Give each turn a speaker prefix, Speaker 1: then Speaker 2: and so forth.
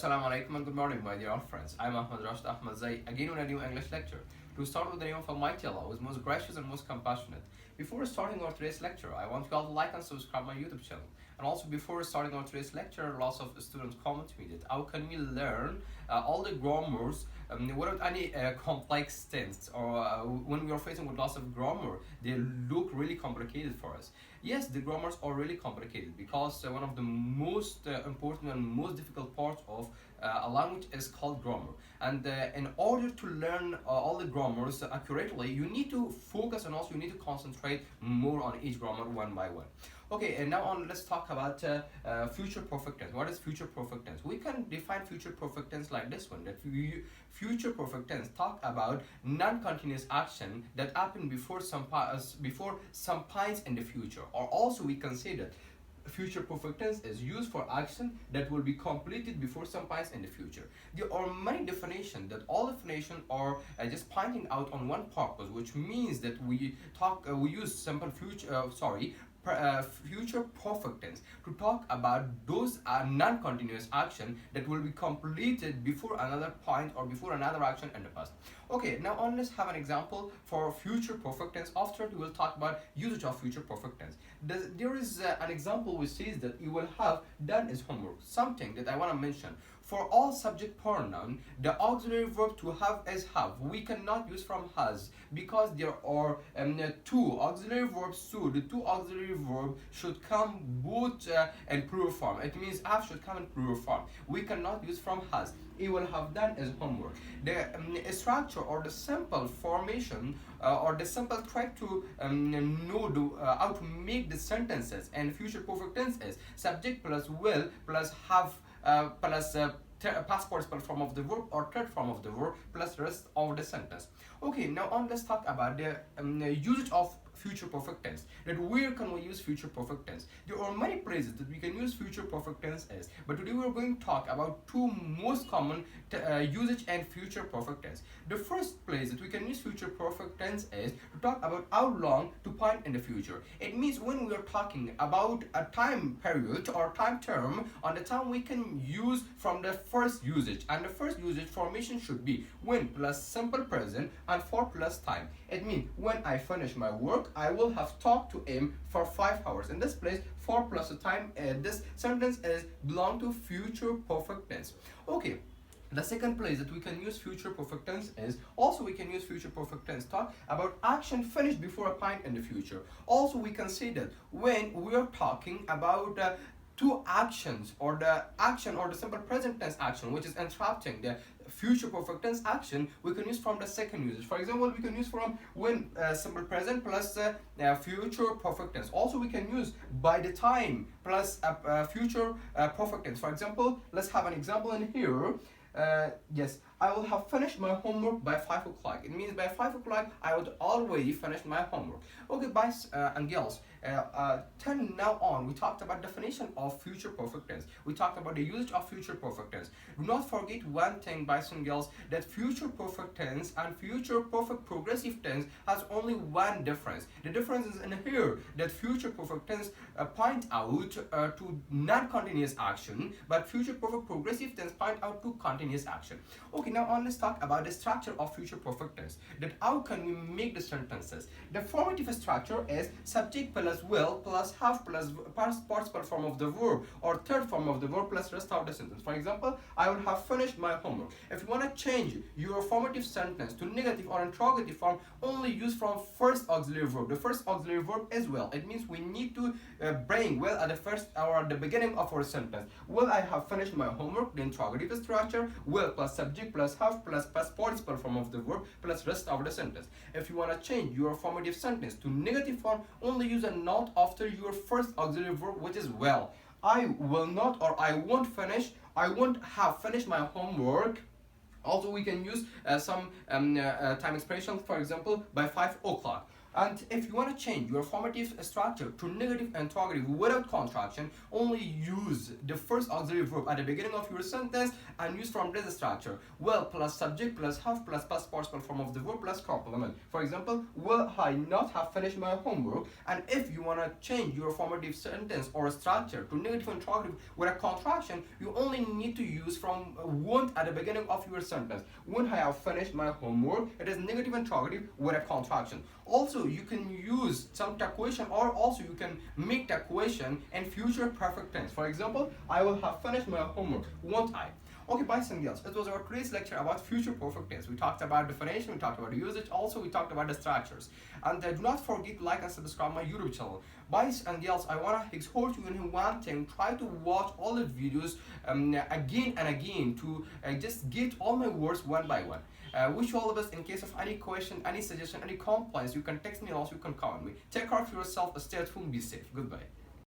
Speaker 1: assalamu alaikum and good morning, my dear friends. I'm Ahmad Rashid Ahmad Zai, again with a new English lecture. To start with the name of Almighty Allah, who is most gracious and most compassionate. Before starting our today's lecture, I want you all to like and subscribe my YouTube channel. And also before starting our today's lecture, lots of students comment to me that how can we learn all the grammars without any complex tense, or when we are facing with lots of grammar, they look really complicated for us. Yes, the grammars are really complicated because one of the most important and most difficult parts of a language is called grammar. And in order to learn all the grammars accurately, you need to focus and also you need to concentrate more on each grammar one by one. Okay, and now on, let's talk about future perfect tense. What is future perfect tense? We can define future perfect tense like this one, that future perfect tense talk about non-continuous action that happen before some points in the future. Or also we can say that future perfect tense is used for action that will be completed before some points in the future. There are many definitions that all definitions are just pointing out on one purpose, which means that we use simple future perfect tense to talk about those non-continuous action that will be completed before another point or before another action in the past. Okay, now on, let's have an example for future perfect tense. After we will talk about usage of future perfect tense. There is an example which says that you will have done his homework. Something that I want to mention. For all subject pronoun, the auxiliary verb to have is have. We cannot use from has because there are two auxiliary verbs. So the two auxiliary verbs should come both in plural form. It means have should come in plural form. We cannot use from has. He will have done his homework. The structure or the simple formation or the simple trick to know how to make the sentences and future perfect tense is subject plus will plus have plus past participle form of the verb or third form of the verb plus rest of the sentence. Okay, now on, let's talk about the usage of future perfect tense. That where can we use future perfect tense? There are many places that we can use future perfect tense as, but today we are going to talk about two most common usage and future perfect tense. The first place that we can use future perfect tense is to talk about how long to point in the future. It means when we are talking about a time period or time term, on the time we can use from the first usage, and the first usage formation should be when plus simple present and for plus time. It means when I finish my work, I will have talked to him for 5 hours. In this place, 4 plus the time, this sentence is belong to future perfect tense. Okay. The second place that we can use future perfect tense is also we can use future perfect tense talk about action finished before a point in the future. Also we can say that when we are talking about two actions, or the action or the simple present tense action which is interrupting the future perfect tense action, we can use from the second usage. For example, we can use from when simple present plus future perfect tense. Also we can use by the time plus future perfect tense. For example, let's have an example in here. Yes, I will have finished my homework by 5 o'clock. It means by 5 o'clock I would already finish my homework. Okay, boys and girls, turn now on, we talked about definition of future perfect tense. We talked about the usage of future perfect tense. Do not forget one thing, boys and girls, that future perfect tense and future perfect progressive tense has only one difference. The difference is in here that future perfect tense point out to non-continuous action, but future perfect progressive tense point out to continuous action. Okay, now on, let's talk about the structure of future perfect tense. That how can we make the sentences? The formative structure is subject plus will plus have plus past participle form of the verb or third form of the verb plus rest of the sentence. For example, I will have finished my homework. If you want to change your formative sentence to negative or interrogative form, only use from first auxiliary verb. The first auxiliary verb is will. It means we need to bring will at the first or at the beginning of our sentence. Will I have finished my homework? The interrogative structure, will plus subject plus have plus past participle form of the verb plus rest of the sentence. If you want to change your formative sentence to negative form, only use a not after your first auxiliary verb, which is will. I will not or I won't have finished my homework. Also we can use some time expression, for example, by 5 o'clock. And if you want to change your formative structure to negative interrogative without contraction, only use the first auxiliary verb at the beginning of your sentence and use from this structure. Will plus subject plus have plus past participle form of the verb plus complement. For example, will I not have finished my homework? And if you want to change your formative sentence or structure to negative interrogative with a contraction, you only need to use from won't at the beginning of your sentence. Won't I have finished my homework? It is negative interrogative with a contraction. Also, you can use some question, or also you can make the question in future perfect tense. For example, I will have finished my homework, won't I? Okay, boys and girls, it was our today's lecture about future perfect tense. We talked about definition, we talked about usage, also we talked about the structures. And do not forget to like and subscribe my YouTube channel. Boys and girls, I want to exhort you in one thing: try to watch all the videos again and again to just get all my words one by one. Wish you all the best. In case of any question, any suggestion, any complaints, you can text me, also you can comment me. Take care of yourself, stay at home, be safe. Goodbye.